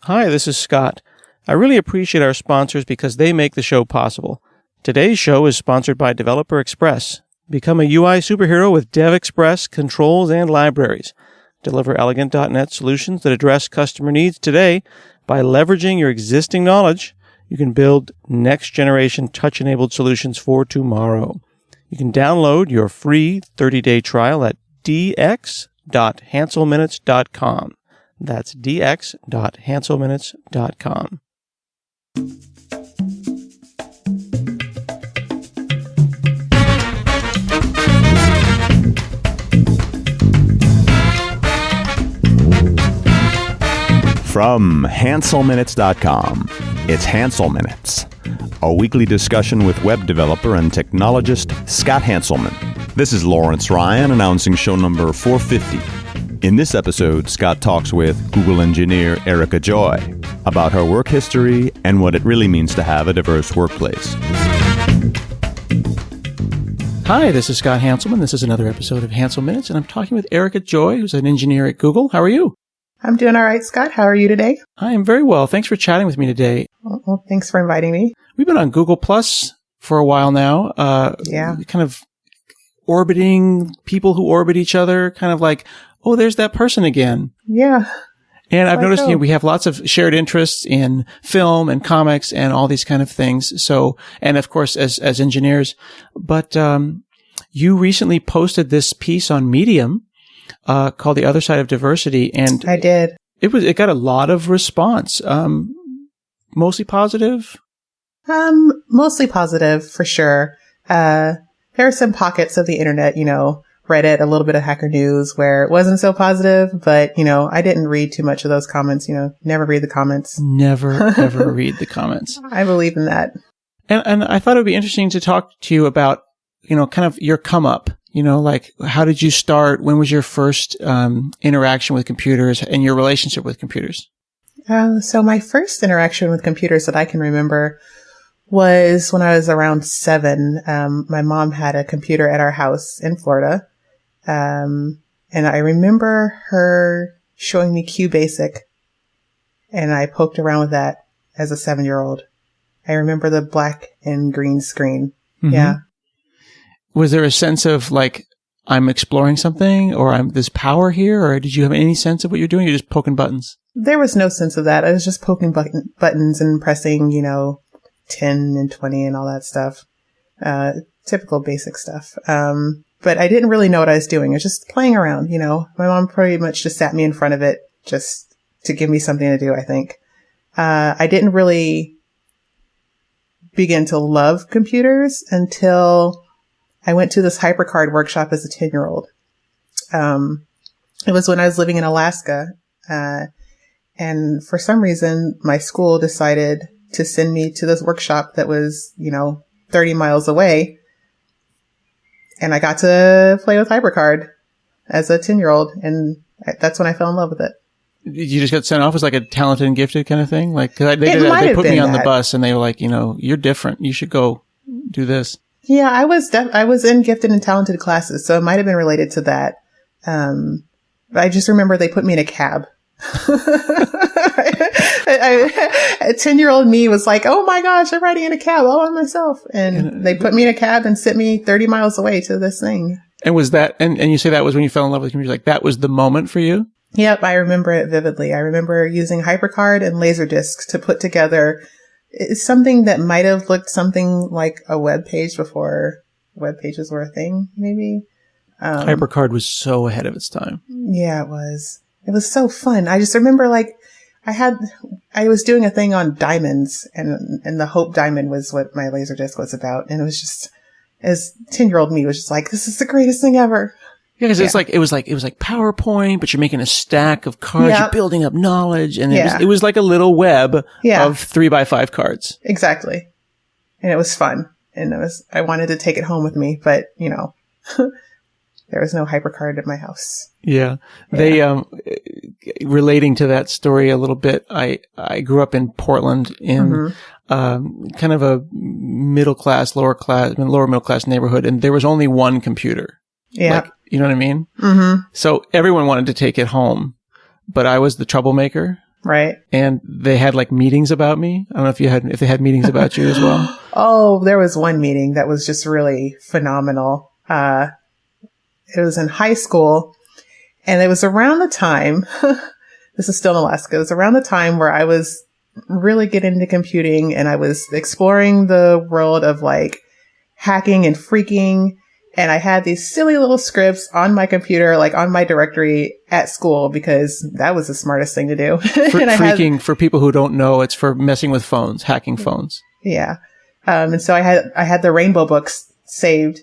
Hi, this is Scott. I really appreciate our sponsors because they make the show possible. Today's show is sponsored by Developer Express. Become a UI superhero with DevExpress controls and libraries. Deliver elegant .NET solutions that address customer needs today. By leveraging your existing knowledge, you can build next-generation touch-enabled solutions for tomorrow. You can download your free 30-day trial at dx.hanselminutes.com. That's dx.hanselminutes.com. From hanselminutes.com, it's Hansel Minutes, a weekly discussion with web developer and technologist Scott Hanselman. This is Lawrence Ryan announcing show number 450. In this episode, Scott talks with Google engineer Erica Joy about her work history and what it really means to have a diverse workplace. Hi, this is Scott Hanselman. This is another episode of Hansel Minutes, and I'm talking with Erica Joy, who's an engineer at Google. How are you? I'm doing all right, Scott. How are you today? I am very well. Thanks for chatting with me today. Well, thanks for inviting me. We've been on Google Plus for a while now. Kind of orbiting people who orbit each other, kind of like, oh, there's that person again. Yeah. And I've noticed we have lots of shared interests in film and comics and all these kind of things. So, and of course, as engineers. But you recently posted this piece on Medium called The Other Side of Diversity. And I did. It got a lot of response. Mostly positive? Mostly positive, for sure. There are some pockets of the internet, Reddit, a little bit of Hacker News where it wasn't so positive, but, I didn't read too much of those comments, never read the comments. Never, ever read the comments. I believe in that. And I thought it would be interesting to talk to you about, kind of your come up, like how did you start? When was your first interaction with computers and your relationship with computers? So my first interaction with computers that I can remember was when I was around 7. My mom had a computer at our house in Florida. And I remember her showing me QBasic, and I poked around with that as a 7-year-old. I remember the black and green screen. Mm-hmm. Yeah. Was there a sense of like, I'm exploring something, or there's power here, or did you have any sense of what you're doing? You're just poking buttons. There was no sense of that. I was just poking buttons and pressing, 10 and 20 and all that stuff. Typical basic stuff. But I didn't really know what I was doing. I was just playing around, My mom pretty much just sat me in front of it just to give me something to do, I think. I didn't really begin to love computers until I went to this HyperCard workshop as a 10-year-old. It was when I was living in Alaska. And for some reason, my school decided to send me to this workshop that was, 30 miles away. And I got to play with HyperCard as a 10-year-old. And that's when I fell in love with it. You just got sent off as like a talented and gifted kind of thing? Like, cause they put me on the bus and they were like, you're different. You should go do this. Yeah, I was in gifted and talented classes. So it might have been related to that. I just remember they put me in a cab. A 10-year-old me was like, oh my gosh, I'm riding in a cab all by myself. And they put me in a cab and sent me 30 miles away to this thing. And was that, and you say that was when you fell in love with computers, like that was the moment for you? Yep, I remember it vividly. I remember using HyperCard and Laserdiscs to put together something that might have looked something like a web page before web pages were a thing, maybe. HyperCard was so ahead of its time. Yeah, it was. It was so fun. I just remember I was doing a thing on diamonds and the Hope Diamond was what my Laserdisc was about. And it was just, as 10-year-old me was just like, this is the greatest thing ever. Yeah, because it was like PowerPoint, but you're making a stack of cards, you're building up knowledge, and it was like a little web of 3x5 cards. Exactly. And it was fun. And I wanted to take it home with me, but there was no HyperCard at my house. Yeah. They, relating to that story a little bit, I grew up in Portland in, kind of a lower middle class neighborhood, and there was only one computer. Yeah. You know what I mean? Mm-hmm. So everyone wanted to take it home, but I was the troublemaker. Right. And they had like meetings about me. I don't know if they had meetings about you as well. Oh, there was one meeting that was just really phenomenal. It was in high school, and it was around the time, this is still in Alaska, it was around the time where I was really getting into computing, and I was exploring the world of like hacking and phreaking. And I had these silly little scripts on my computer, like on my directory at school, because that was the smartest thing to do. Phreaking, for people who don't know, it's for messing with phones, hacking phones. Yeah. And so I had the Rainbow books saved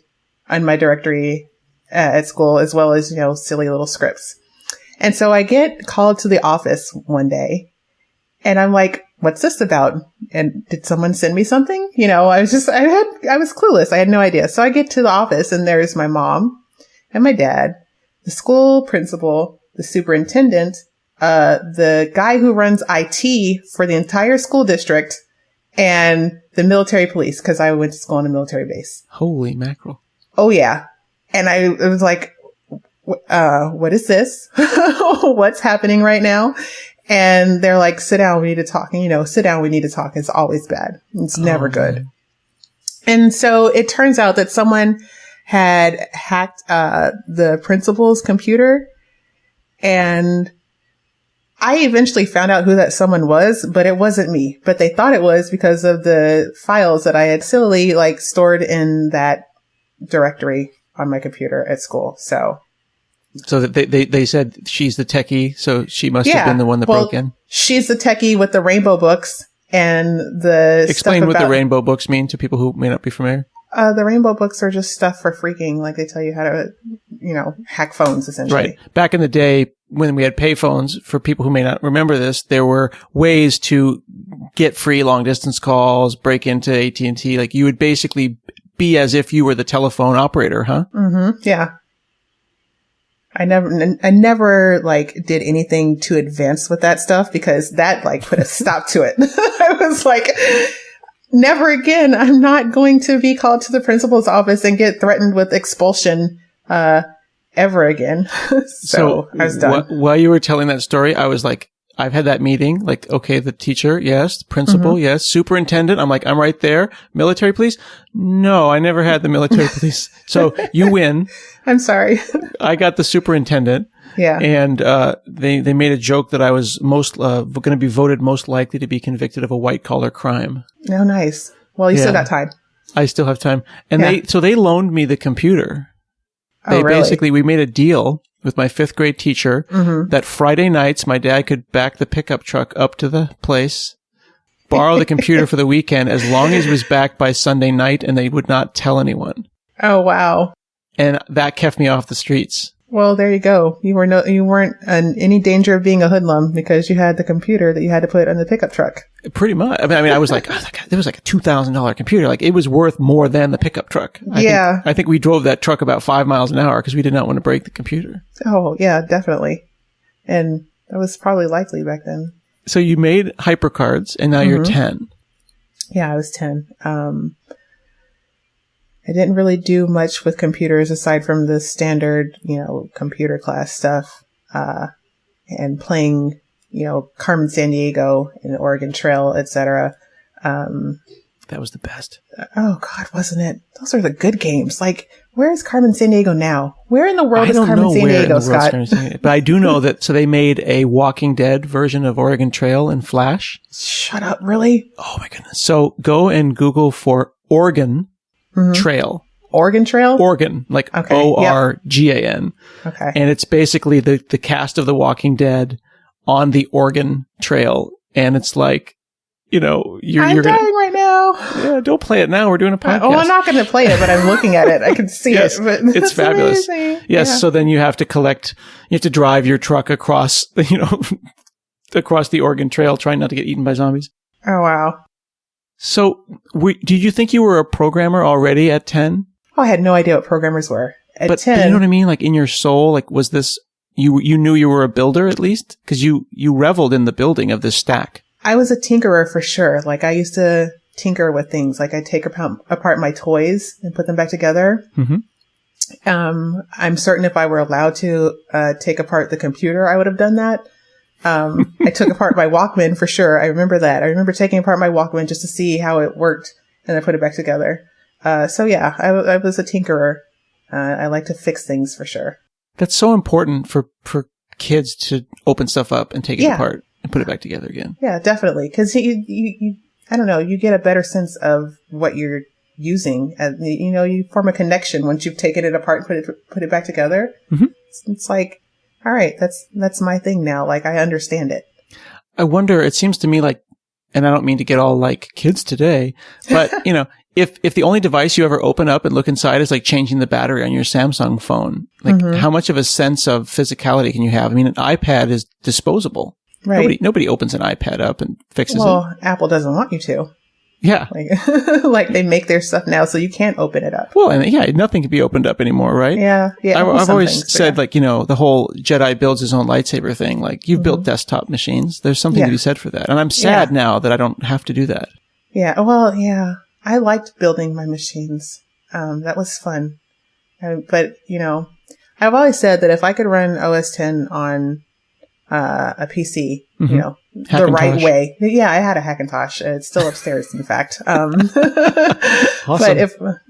on my directory at school, as well as, silly little scripts. And so I get called to the office one day, and I'm like, what's this about? And did someone send me something? I was clueless. I had no idea. So I get to the office, and there's my mom and my dad, the school principal, the superintendent, the guy who runs IT for the entire school district, and the military police, because I went to school on a military base. Holy mackerel. Oh, yeah. And it was like, what is this? What's happening right now? And they're like, sit down, we need to talk. And, sit down, we need to talk. It's always bad. It's never good. And so it turns out that someone had hacked the principal's computer. And I eventually found out who that someone was, but it wasn't me. But they thought it was because of the files that I had silly stored in that directory on my computer at school. So they said she's the techie, so she must have been the one that broke in. She's the techie with the Rainbow books and the Explain what the Rainbow books mean to people who may not be familiar. The Rainbow books are just stuff for phreaking. Like, they tell you how to, hack phones, essentially. Right. Back in the day, when we had payphones, for people who may not remember this, there were ways to get free long distance calls, break into AT&T. Like, you would basically be as if you were the telephone operator, huh? Mm-hmm. Yeah. I never did anything to advance with that stuff, because that put a stop to it. I was like, never again. I'm not going to be called to the principal's office and get threatened with expulsion, ever again. So I was done. While you were telling that story, I was like, I've had that meeting. Like, okay, the teacher, yes. Principal, yes. Superintendent, I'm like, I'm right there. Military police? No, I never had the military police. So you win. I'm sorry. I got the superintendent. Yeah. And they made a joke that I was going to be voted most likely to be convicted of a white collar crime. Oh, nice. Well, you still got time. I still have time. And they loaned me the computer. Really? We made a deal with my 5th grade teacher that Friday nights my dad could back the pickup truck up to the place, borrow the computer for the weekend, as long as it was back by Sunday night, and they would not tell anyone. Oh, wow. And that kept me off the streets. Well, there you go. You weren't in any danger of being a hoodlum because you had the computer that you had to put on the pickup truck. Pretty much. I mean, I was like, it was like a $2,000 computer. Like, it was worth more than the pickup truck. I think we drove that truck about 5 miles an hour because we did not want to break the computer. Oh, yeah, definitely. And that was probably likely back then. So you made HyperCards, and now you're 10. Yeah, I was 10. I didn't really do much with computers aside from the standard, computer class stuff, and playing, Carmen Sandiego and Oregon Trail, etc. That was the best. Oh God, wasn't it? Those are the good games. Like, where is Carmen Sandiego now? Where in the world is Carmen Sandiego, Scott? But I do know that, so they made a Walking Dead version of Oregon Trail in Flash. Shut up, really? Oh my goodness. So go and Google for Oregon Trail. Oregon Trail? Oregon, like Organ. Okay. And it's basically the cast of The Walking Dead on the Oregon Trail. And it's like, you're dying right now. Yeah, don't play it now. We're doing a podcast. I'm not going to play it, but I'm looking at it. I can see it. But it's fabulous. Amazing. Yes. Yeah. So then you have to drive your truck across, across the Oregon Trail, trying not to get eaten by zombies. Oh, wow. So did you think you were a programmer already at 10? Oh, I had no idea what programmers were. At 10. But you know what I mean? Like, in your soul, like, was this, you knew you were a builder at least? Because you reveled in the building of this stack. I was a tinkerer for sure. Like, I used to tinker with things. Like, I'd take apart my toys and put them back together. Mm-hmm. I'm certain if I were allowed to take apart the computer, I would have done that. I took apart my Walkman for sure. I remember that. I remember taking apart my Walkman just to see how it worked, and I put it back together. So yeah, I was a tinkerer. I like to fix things for sure. That's so important for kids to open stuff up and take it apart and put it back together again. Yeah, definitely. Because you, I don't know, you get a better sense of what you're using, and you form a connection once you've taken it apart and put it back together. Mm-hmm. It's like, all right, that's my thing now. Like, I understand it. I wonder, it seems to me like, and I don't mean to get all like kids today, but if the only device you ever open up and look inside is like changing the battery on your Samsung phone, like how much of a sense of physicality can you have? I mean, an iPad is disposable. Right. Nobody opens an iPad up and fixes it. Well, Apple doesn't want you to. Yeah. Like they make their stuff now so you can't open it up. Well, and nothing can be opened up anymore, right? Yeah. Yeah. I've always said, like, the whole Jedi builds his own lightsaber thing. Like, you've built desktop machines. There's something to be said for that. And I'm sad now that I don't have to do that. Yeah. Well, yeah. I liked building my machines. That was fun. But, I've always said that if I could run OS X on a PC, the right way. Yeah, I had a Hackintosh. It's still upstairs, in fact. Awesome. But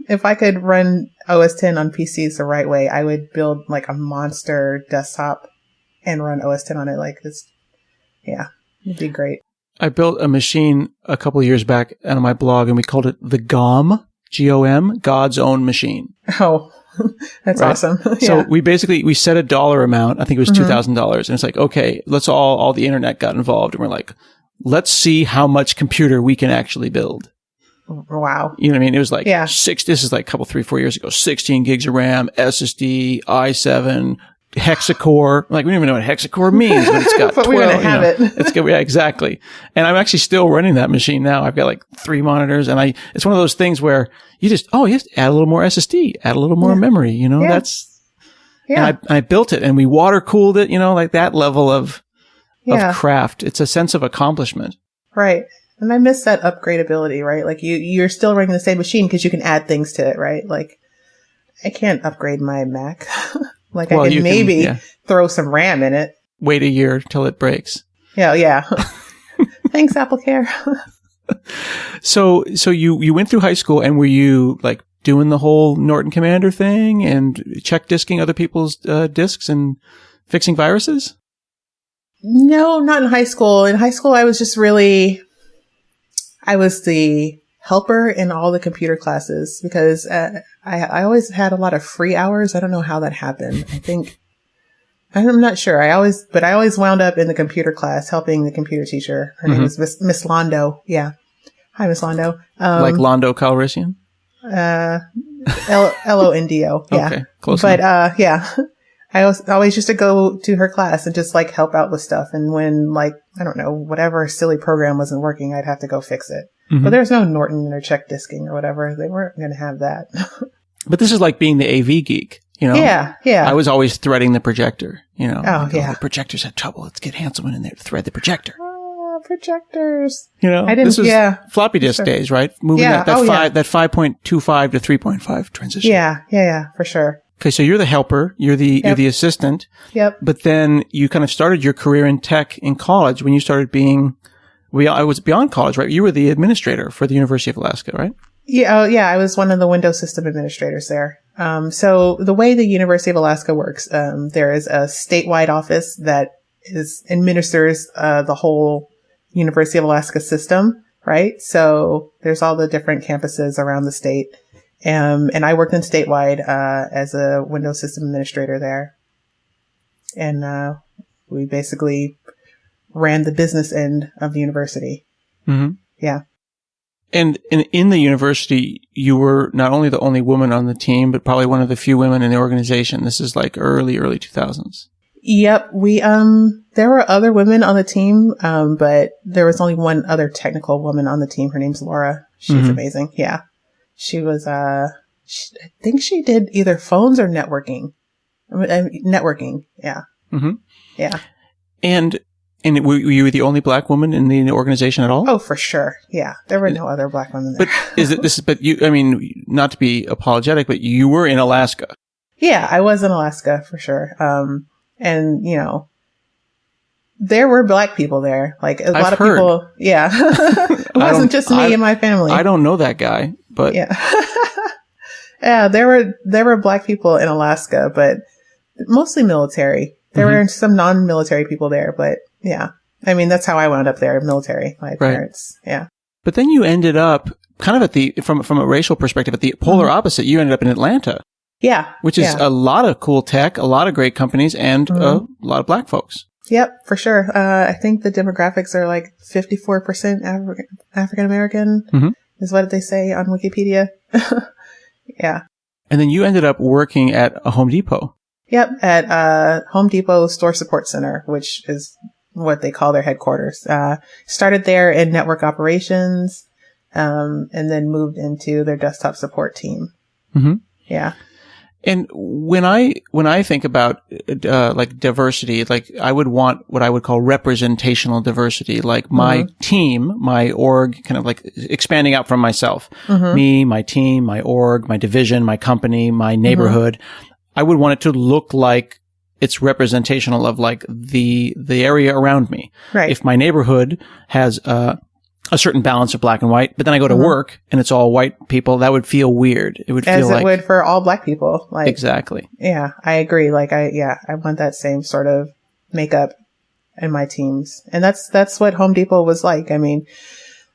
if I could run OS X on PCs the right way, I would build like a monster desktop and run OS X on it. Like this, it'd be great. I built a machine a couple of years back on my blog, and we called it the GOM, G-O-M, God's Own Machine. Oh, that's awesome. So we set a dollar amount. I think it was $2,000. And it's like, okay, let's all the internet got involved. And we're like, let's see how much computer we can actually build. Wow. You know what I mean? It was like this is like a couple, 3-4 years ago, 16 gigs of RAM, SSD, i7, hexacore. Like, we don't even know what hexacore means, but it's got but 12. We're going to have it. It's good. Yeah, exactly. And I'm actually still running that machine now. I've got like 3 monitors, and it's one of those things where you just, add a little more SSD, add a little more memory, that's, and I built it and we water cooled it, like that level of craft. It's a sense of accomplishment. Right. And I miss that upgradability, right? Like you're still running the same machine because you can add things to it, right? Like I can't upgrade my Mac. Like I can maybe throw some RAM in it. Wait a year till it breaks. Yeah. Thanks, AppleCare. So you went through high school, and were you like doing the whole Norton Commander thing and check disking other people's disks and fixing viruses? No, not in high school. In high school, I was just I was the helper in all the computer classes because I always had a lot of free hours. I don't know how that happened. I'm not sure. I always wound up in the computer class helping the computer teacher. Her name is Miss Londo. Yeah. Hi, Miss Londo. Like Londo Calrissian? Londo. Yeah. Okay, close enough. I always used to go to her class and just like help out with stuff. And when like, I don't know, whatever silly program wasn't working, I'd have to go fix it. But there's no Norton or check disking or whatever. They weren't going to have that. But this is like being the AV geek, Yeah. I was always threading the projector, Oh, yeah. The projectors had trouble. Let's get Hanselman in there to thread the projector. Projectors. I didn't. This was floppy disk days, right? Moving that 5.25 to 3.5 transition. Yeah, for sure. Okay, so you're the helper, you're the assistant. Yep. But then you kind of started your career in tech in college when you started being. I was beyond college, right? You were the administrator for the University of Alaska, right? Yeah. I was one of the Windows system administrators there. So the way the University of Alaska works, there is a statewide office that administers the whole University of Alaska system, right? So there's all the different campuses around the state. And I worked in statewide as a Windows system administrator there. And we basically ran the business end of the university. Mm-hmm. Yeah. And in the university, you were not only the only woman on the team, but probably one of the few women in the organization. This is like early 2000s. Yep. There were other women on the team, but there was only one other technical woman on the team. Her name's Laura. She's amazing. Yeah. She was, I think she did either phones or networking. Networking. Yeah. Mm-hmm. Yeah. And were you the only black woman in the organization at all? Oh, for sure. Yeah. There were no other black women there. But not to be apologetic, but you were in Alaska. Yeah, I was in Alaska for sure. And there were black people there. Like a lot of heard. people. Yeah. It wasn't just me and my family. I don't know that guy, but yeah. Yeah, there were black people in Alaska, but mostly military. There were some non-military people there, but yeah. I mean, that's how I wound up there, military, my parents. Yeah. But then you ended up kind of from a racial perspective, at the polar opposite. You ended up in Atlanta. Yeah. Which is a lot of cool tech, a lot of great companies, and a lot of black folks. Yep, for sure. I think the demographics are like 54% African American is what they say on Wikipedia. Yeah. And then you ended up working at a Home Depot. Yep, at Home Depot Store Support Center, which is what they call their headquarters. Started there in network operations, and then moved into their desktop support team. Mm-hmm. Yeah. And when I think about like diversity, like I would want what I would call representational diversity, like my team, my org, kind of like expanding out from myself, me, my team, my org, my division, my company, my neighborhood. I would want it to look like it's representational of like the area around me. Right. If my neighborhood has a certain balance of black and white, but then I go to work and it's all white people, that would feel weird. It would feel like... As it would for all black people. Like, exactly. Yeah, I agree. Like, I want that same sort of makeup in my teams. And that's what Home Depot was like. I mean,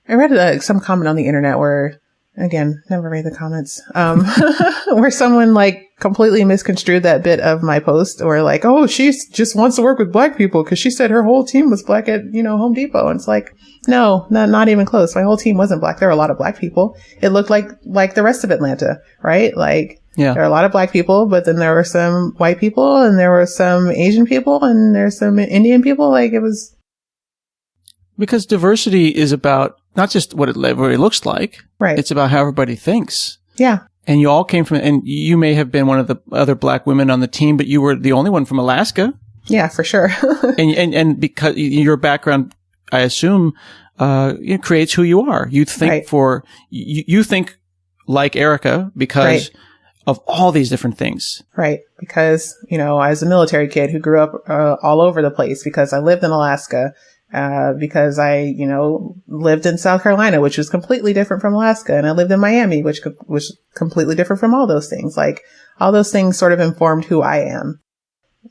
I read some comment on the internet where, again, never read the comments, where someone like completely misconstrued that bit of my post, or like, oh, she just wants to work with black people because she said her whole team was black at, Home Depot. And it's like, no, not even close. My whole team wasn't black. There were a lot of black people. It looked like the rest of Atlanta, right? Like, there are a lot of black people, but then there were some white people, and there were some Asian people, and there's some Indian people. Like, it was. Because diversity is about not just what it looks like. Right. It's about how everybody thinks. Yeah. And you all came from, and you may have been one of the other black women on the team, but you were the only one from Alaska. Yeah, for sure. and because your background, I assume, it creates who you are. You think you think like Erica because of all these different things. Right. Because, I was a military kid who grew up all over the place, because I lived in Alaska. Because I, lived in South Carolina, which was completely different from Alaska. And I lived in Miami, which was completely different from all those things. Like, all those things sort of informed who I am.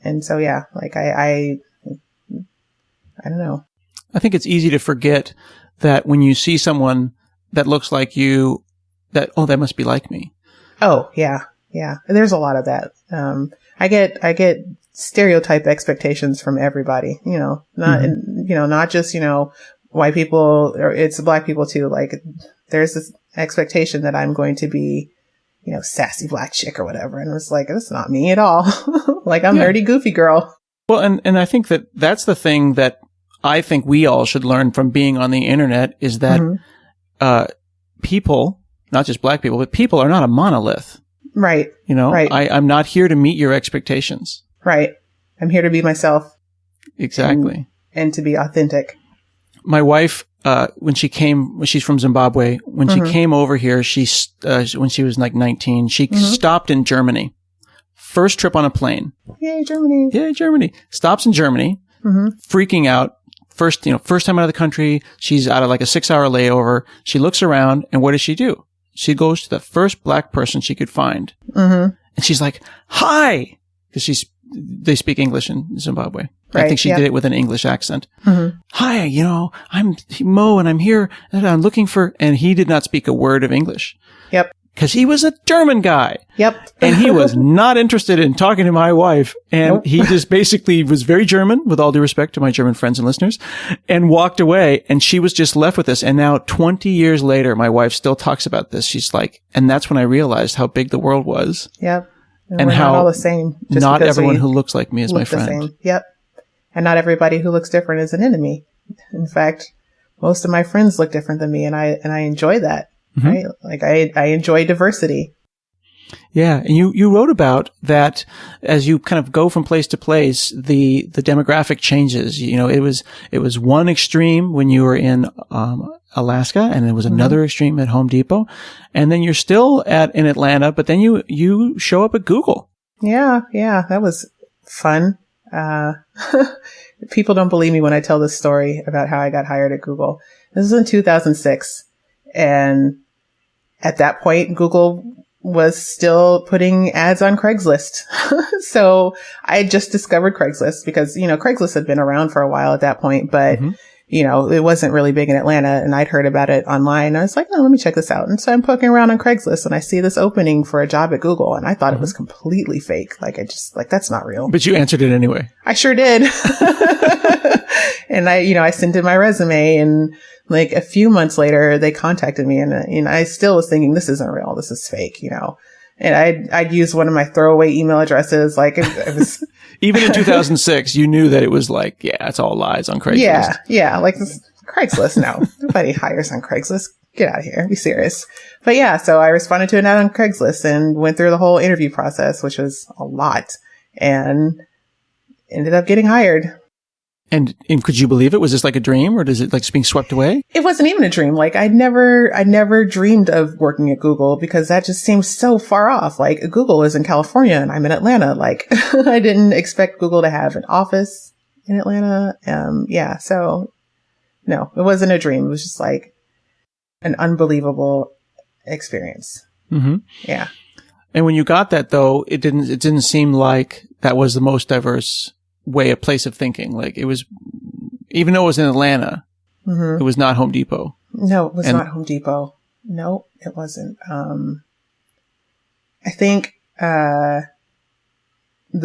And so, yeah, like I don't know. I think it's easy to forget that when you see someone that looks like you, that must be like me. Oh, yeah. Yeah. There's a lot of that. I get stereotype expectations from everybody, not just, white people, or it's black people too. Like, there's this expectation that I'm going to be, sassy black chick or whatever. And it's like, that's not me at all. Like, I'm nerdy, goofy girl. Well, and I think that's the thing that I think we all should learn from being on the internet, is that, people, not just black people, but people are not a monolith. Right. Right. I'm not here to meet your expectations. Right. I'm here to be myself. Exactly. And to be authentic. My wife, when she's from Zimbabwe, when she came over here, when she was like 19, she stopped in Germany. First trip on a plane. Yay, Germany. Yay, Germany. Stops in Germany, freaking out. First time out of the country. She's out of like a 6-hour layover. She looks around, and what does she do? She goes to the first black person she could find. And she's like, hi! Because they speak English in Zimbabwe. Right, I think she did it with an English accent. Hi, I'm Mo, and I'm here, and I'm looking for, and he did not speak a word of English. Yep. Because he was a German guy. Yep. And he was not interested in talking to my wife. And he just basically was very German, with all due respect to my German friends and listeners, and walked away. And she was just left with this. And now 20 years later, my wife still talks about this. She's like, and that's when I realized how big the world was. Yep. And how not all the same. Not everyone who looks like me is my friend. The same. Yep. And not everybody who looks different is an enemy. In fact, most of my friends look different than me, and I enjoy that. Right? Like, I enjoy diversity. Yeah. And you wrote about that as you kind of go from place to place, the demographic changes. It was one extreme when you were in Alaska, and there was another extreme at Home Depot. And then you're still in Atlanta, but then you show up at Google. Yeah. Yeah. That was fun. People don't believe me when I tell this story about how I got hired at Google. This was in 2006. And at that point, Google was still putting ads on Craigslist. So I had just discovered Craigslist because, Craigslist had been around for a while at that point, but it wasn't really big in Atlanta, and I'd heard about it online. I was like, oh, let me check this out. And so I'm poking around on Craigslist and I see this opening for a job at Google, and I thought it was completely fake. That's not real. But you answered it anyway. I sure did. And I sent in my resume, and like a few months later, they contacted me, and I still was thinking, this isn't real. This is fake, And I'd use one of my throwaway email addresses. Like it was even in 2006, you knew that it was like, yeah, it's all lies on Craigslist. Yeah. Like Craigslist. No, nobody hires on Craigslist. Get out of here. Be serious. But yeah, so I responded to an ad on Craigslist and went through the whole interview process, which was a lot, and ended up getting hired. And could you believe it? Was this like a dream, or does it like just being swept away? It wasn't even a dream. Like I never dreamed of working at Google because that just seems so far off. Like Google is in California and I'm in Atlanta. Like I didn't expect Google to have an office in Atlanta. So no, it wasn't a dream. It was just like an unbelievable experience. Mm-hmm. Yeah. And when you got that though, it didn't seem like that was the most diverse place of thinking. Like it was, even though it was in Atlanta, it was not Home Depot. No, it was not Home Depot. No, it wasn't. I think, the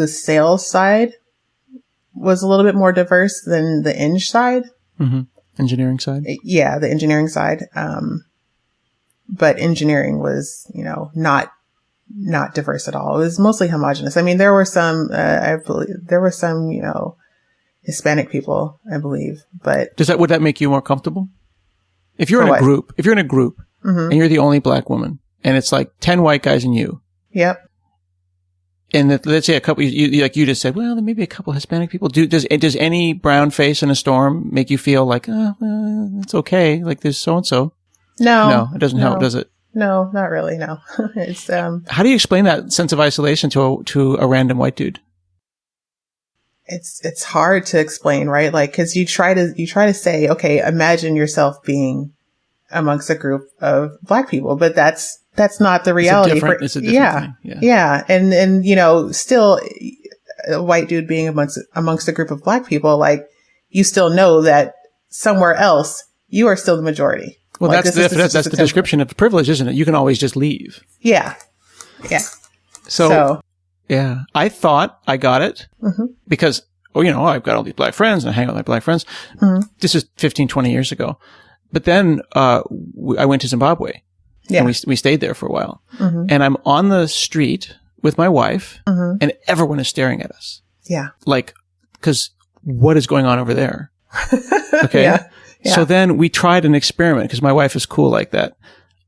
sales side was a little bit more diverse than the eng side. Mm-hmm. Engineering side. Yeah. The engineering side. But engineering was, not diverse at all. It was mostly homogenous. I mean, there were some, Hispanic people, I believe, but. Would that make you more comfortable? If you're in a group, and you're the only black woman and it's like 10 white guys and you. Yep. And let's say a couple, like you just said, well, there may be a couple Hispanic people. Does any brown face in a storm make you feel like, well, it's okay. Like there's so and so. No, it doesn't help, does it? No, not really. No, it's, how do you explain that sense of isolation to a random white dude? It's hard to explain, right? Like, cause you try to say, okay, imagine yourself being amongst a group of black people, but that's not the reality. It's a different thing. Yeah. And, still a white dude being amongst a group of black people, like you still know that somewhere else you are still the majority. Well, like, that's the description of privilege, isn't it? You can always just leave. Yeah. Yeah. So yeah, I thought I got it because, I've got all these black friends and I hang out with my black friends. Mm-hmm. This is 15, 20 years ago. But then, I went to Zimbabwe and we stayed there for a while, and I'm on the street with my wife and everyone is staring at us. Yeah. Like, cause what is going on over there? Okay. Yeah. Yeah. So then we tried an experiment because my wife is cool like that.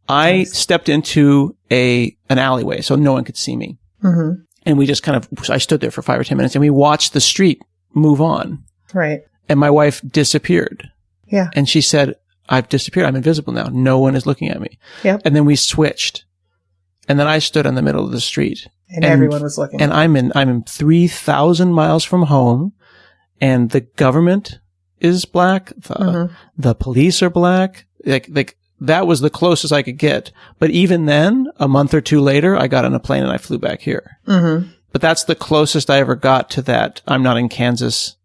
I stepped into an alleyway so no one could see me. Mm-hmm. And we just I stood there for 5 or 10 minutes and we watched the street move on. Right. And my wife disappeared. Yeah. And she said, I've disappeared. I'm invisible now. No one is looking at me. Yep. And then we switched. And then I stood in the middle of the street. And everyone was looking. And I'm in 3,000 miles from home and the government is black. The police are black. Like that was the closest I could get. But even then, a month or two later, I got on a plane and I flew back here. Mm-hmm. But that's the closest I ever got to that I'm not in Kansas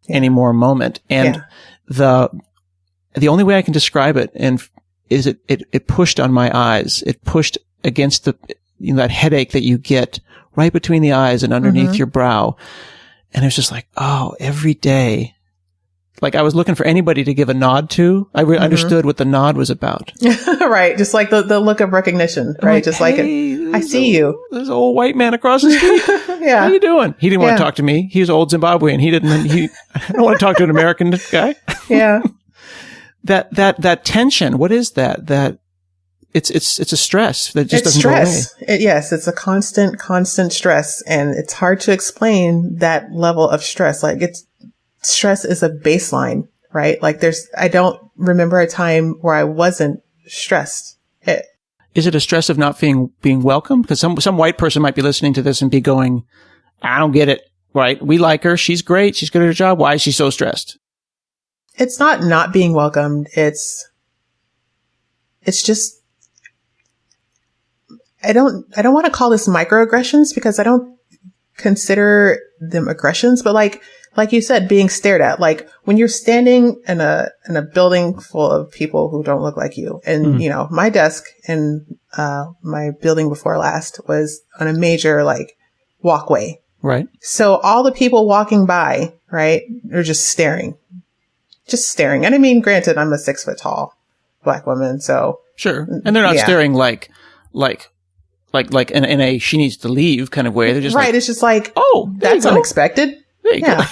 anymore moment. And the only way I can describe it is it pushed on my eyes. It pushed against that headache that you get right between the eyes and underneath your brow. And it was just like, oh, every day. Like I was looking for anybody to give a nod to. I understood what the nod was about. Right. Just like the look of recognition, right? Like, just hey, like, I see you. There's an old white man across the street. Yeah. How you doing? He didn't want to talk to me. He was old Zimbabwean. I don't want to talk to an American guy. Yeah. That tension. What is that? That it's a stress that just doesn't stress. go away. Yes. It's a constant stress. And it's hard to explain that level of stress. Like stress is a baseline, right? Like I don't remember a time where I wasn't stressed. Is it a stress of not being welcomed? Because some white person might be listening to this and be going, I don't get it. right? We like her. She's great. She's good at her job. Why is she so stressed? It's not being welcomed. It's just, I don't want to call this microaggressions because I don't consider them aggressions, but like you said, being stared at, like when you're standing in a building full of people who don't look like you. And, you know, my desk in, my building before last was on a major like walkway. Right. So all the people walking by, right, are just staring. And I mean, granted, I'm a 6 foot tall Black woman, so. Sure. And they're not staring like in a she needs to leave kind of way. They're just right. Like, it's just like, oh, that's unexpected. There you go.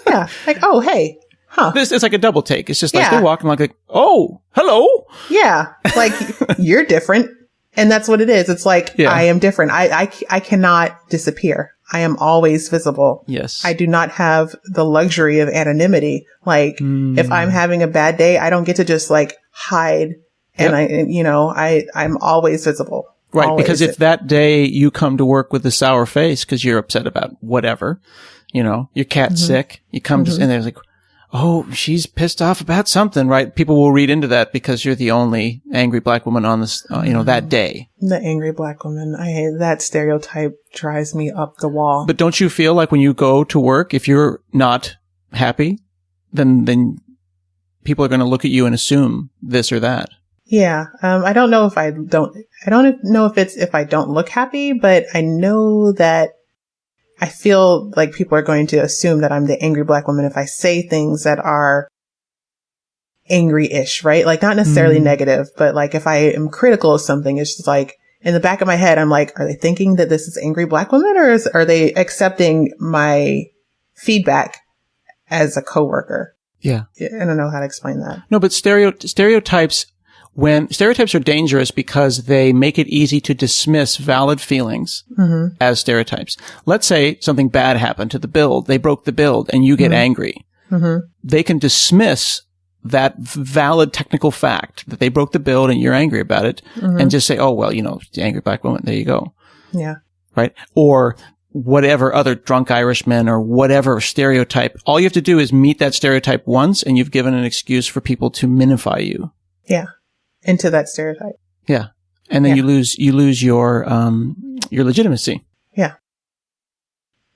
Yeah. Like, oh, hey. Huh. It's like a double take. It's just like they're walking like, oh, hello. Yeah. Like you're different. And that's what it is. It's like, I am different. I cannot disappear. I am always visible. Yes. I do not have the luxury of anonymity. Like if I'm having a bad day, I don't get to just like hide and I'm always visible. Right. Always. Because if that day you come to work with a sour face because you're upset about whatever, you know, your cat's sick, you come to, and they're like, oh, she's pissed off about something, right? People will read into that because you're the only angry Black woman on this, that day. The angry Black woman. I hate that stereotype. Drives me up the wall. But don't you feel like when you go to work, if you're not happy, then people are going to look at you and assume this or that? Yeah. I don't know if I don't know if I don't look happy, but I know that I feel like people are going to assume that I'm the angry Black woman if I say things that are angry-ish, right? Like not necessarily negative, but like if I am critical of something, it's just like in the back of my head, I'm like, are they thinking that this is angry Black woman or are they accepting my feedback as a coworker? Yeah. I don't know how to explain that. No, but stereotypes are dangerous because they make it easy to dismiss valid feelings as stereotypes. Let's say something bad happened to the build. They broke the build and you get angry. They can dismiss that valid technical fact that they broke the build and you're angry about it and just say, oh, well, the angry Black woman. There you go. Yeah. Right. Or whatever other drunk Irishman or whatever stereotype. All you have to do is meet that stereotype once and you've given an excuse for people to minify you. Yeah. Into that stereotype. Yeah. And then you lose your legitimacy. Yeah.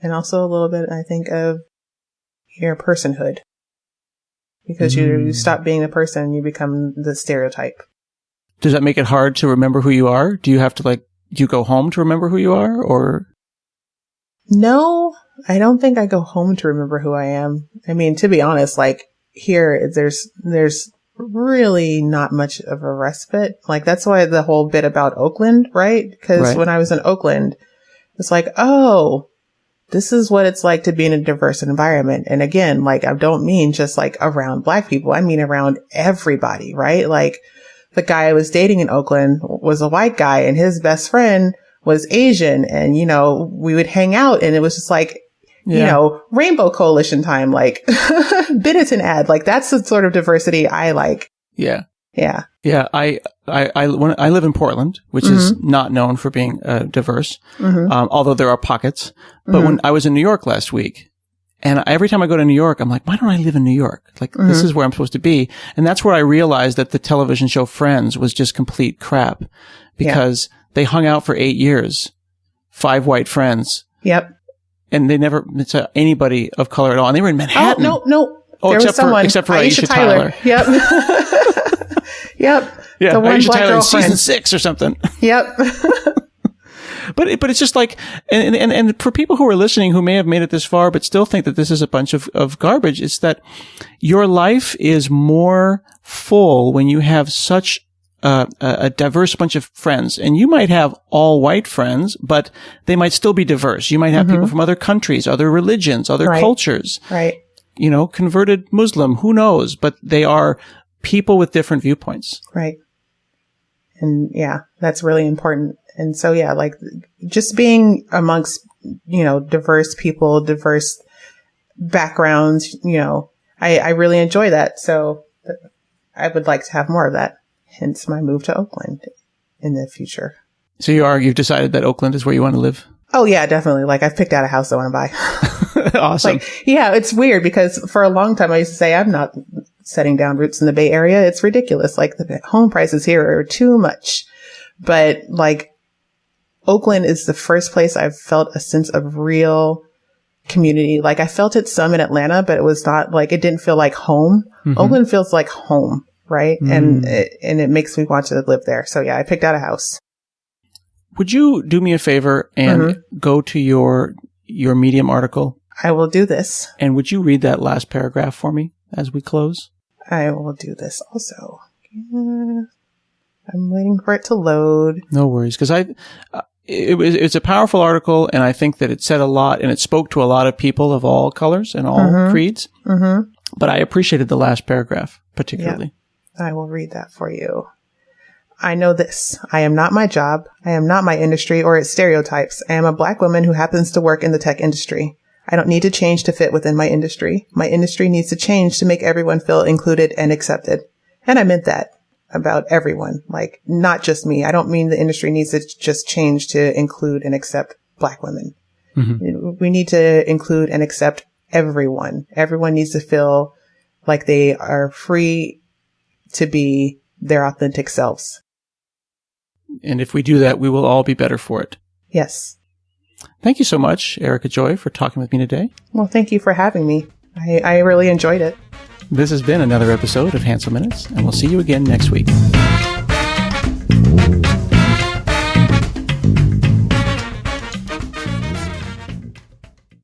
And also a little bit, I think, of your personhood. Because you stop being the person and you become the stereotype. Does that make it hard to remember who you are? Do you have to do you go home to remember who you are or? No, I don't think I go home to remember who I am. I mean, to be honest, like here, there's really not much of a respite. Like that's why the whole bit about Oakland, right? Because when I was in Oakland, it's like, oh, this is what it's like to be in a diverse environment. And again, like I don't mean just like around Black people. I mean around everybody, right? Like the guy I was dating in Oakland was a white guy and his best friend was Asian. And, we would hang out and it was just like, Rainbow Coalition time, like Benetton ad. Like that's the sort of diversity I like. Yeah. Yeah. Yeah. I live in Portland, which is not known for being diverse, although there are pockets. But when I was in New York last week, and every time I go to New York, I'm like, why don't I live in New York? Like, this is where I'm supposed to be. And that's where I realized that the television show Friends was just complete crap because they hung out for 8 years, 5 white friends. Yep. And they never saw anybody of color at all. And they were in Manhattan. Oh, no. Oh, except for Aisha Tyler. Yep. Yep. Yeah. The one Aisha Black Tyler in girlfriend. season 6 or something. Yep. But it's just like, and for people who are listening who may have made it this far, but still think that this is a bunch of garbage, it's that your life is more full when you have such a diverse bunch of friends. And you might have all white friends, but they might still be diverse. You might have people from other countries, other religions, other cultures. Right. Converted Muslim, who knows? But they are people with different viewpoints. Right. And yeah, that's really important. And so, yeah, like just being amongst, diverse people, diverse backgrounds, I really enjoy that. So I would like to have more of that. Hence my move to Oakland in the future. So you've decided that Oakland is where you want to live? Oh yeah, definitely. Like I've picked out a house I want to buy. Awesome. Like, yeah, it's weird because for a long time I used to say I'm not setting down roots in the Bay Area. It's ridiculous. Like the home prices here are too much. But like Oakland is the first place I've felt a sense of real community. Like I felt it some in Atlanta, but it was not like, it didn't feel like home. Mm-hmm. Oakland feels like home, right? And it makes me want to live there. So yeah, I picked out a house. Would you do me a favor and go to your Medium article? I will do this. And would you read that last paragraph for me as we close? I will do this also. I'm waiting for it to load. No worries, because it's a powerful article, and I think that it said a lot, and it spoke to a lot of people of all colors and all creeds. Mm-hmm. But I appreciated the last paragraph particularly. Yeah, I will read that for you. I know this. I am not my job. I am not my industry or its stereotypes. I am a Black woman who happens to work in the tech industry. I don't need to change to fit within my industry. My industry needs to change to make everyone feel included and accepted. And I meant that about everyone, like not just me. I don't mean the industry needs to just change to include and accept Black women. Mm-hmm. We need to include and accept everyone. Everyone needs to feel like they are free to be their authentic selves. And if we do that, we will all be better for it. Yes. Thank you so much, Erica Joy, for talking with me today. Well, thank you for having me. I really enjoyed it. This has been another episode of Hansel Minutes, and we'll see you again next week.